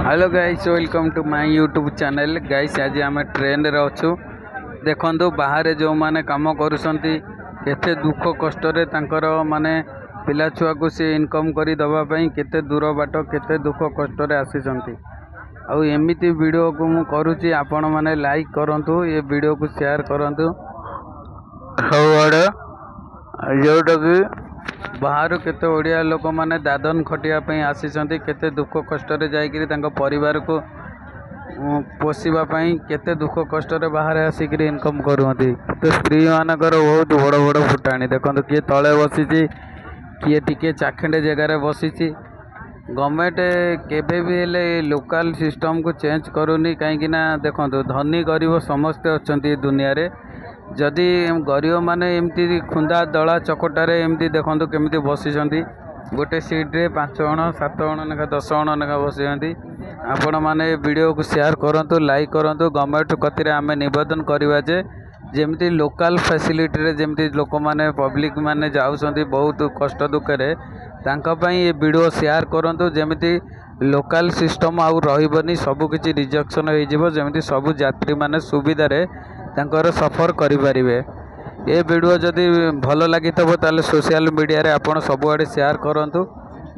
Hello guys, welcome to my YouTube channel. Guys आज आम train रे अच्छु। देखो बाहर जो माने काम करुँच केते दुख कष्ट माने पिला छुआ को सी इनकम करी दबा पई केते दूर बाट केते दुख कष्ट आसी एमिति वीडियो को मु करुँची। आपण माने लाइक करंतु, ये वीडियो को शेयर करंतु सबआड़े। जोटा कि बाहर केते ओडिया लोक माने दादन खटिया आसी केते दुख कष्ट जाइकरी तांको परिवार को पोषिबा पई केते दुख कष्ट बाहर आसिक इनकम करुँती। तो स्त्री मानकर बहुत बड़ बड़ फुटाणी देखो, किए तले बसी किए टिके चाखेंडे जगार बसी। गवर्नमेंट केबे भी हेले लोकल सिस्टम को चेंज करूनी कहीं देखो धनी गरीब समस्ते अच्छा दुनिया रे। जदि गरीब माने एमती खुंदा दला चकटार एमती देखो केमती बसी गोटे सीट्रे 5 जण 7 जण लेखा 10 जण लेखा बसी। आपण माने वीडियो को शेयर करंतु, लाइक करंतु। गवर्नमेंट कतिरे आमे निवेदन करवा जे जेमती लोकल फैसिलिटी रे जेमती लोक माने पब्लिक माने जाउछंती बहुत कष्ट दुखरे तांका पई ये वीडियो शेयर करंतु। जेमती लोकल सिस्टम आउ रहिबनी, सब किछि रिजेक्शन हो जिवो, जेमती सब यात्री माने सुविधा रे तांकर सफर करि परिबे। ये वीडियो जदि भल लगी ताले सोशल मीडिया रे आपण सबुआडे शेयर करंतु।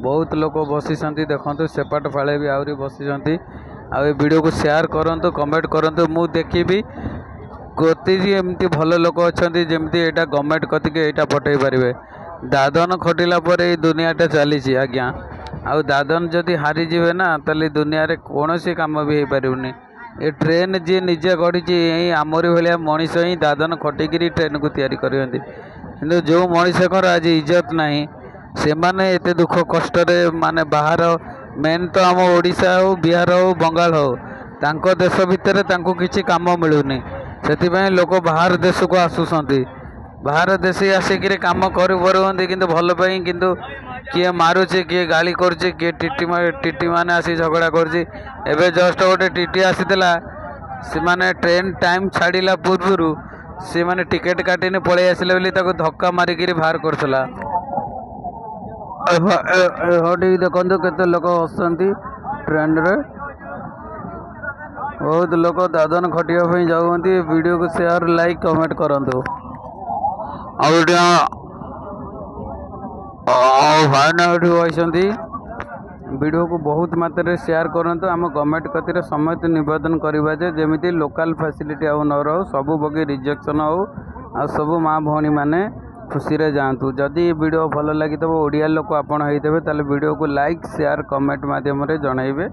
बहुत लोग बसी देखो सेपट फाड़े भी आहरी बसी आ वीडियो को शेयर करंतु, कमेंट करंतु। मु देखी कति एमती भल लोक अच्छा जमती यहाँ गवर्नमेंट कतिके यहाँ पठे पारे। दादन खटिला पर ये दुनियाटा चली आज्ञा। आउ दादन जदि हारीजे ना ताले दुनिया रे कौन सी काम भी हो पारुनी। ये ट्रेन जी निजे गढ़ी यही आमरी भाया मनीष ही दादन खटिकी ट्रेन को तैयारी करते। कि जो मनीषकर आज इज्जत नहीं से माने एते दुख कष्ट माने बाहर मेन तो आम ओडिशा हो बिहार हो बंगाल हो तांको देश भितर तांको किछि काम मिलूनी। से लोक बाहर देश को आसुसंती, बाहर देश आसिक काम करुँच कि भल पाई। किंतु किए मारुचे किए गाली करुचे किए टीटी माने आसी झगड़ा करुचे। एबे जस्ट गोटे टीटी आसीला से माने ट्रेन टाइम छाड़िला पूर्व से माने टिकेट काटिनी पलि आसिले बोली ताको धक्का मारिकी बाहर करथला। देखो केते लोक बसती ट्रेन रे, बहुत लोग दादन खटिया जाऊँगी। वीडियो को शेयर लाइक कमेंट करंतु। भाई वीडियो को बहुत मात्रा शेयर करंतु। आम गवर्नमेंट कतिर समस्त निवेदन करवा जे जेमिति लोकल फैसिलिटी आउ न रहो, सबू बगे रिजेक्शन हो आ सबू माँ भौणी माने खुशी रे जातु। जदि वीडियो भल लगी ओडिया लोक आपण होइतेबे ताले वीडियो को लाइक शेयर कमेंट माध्यम रे जणाइबे।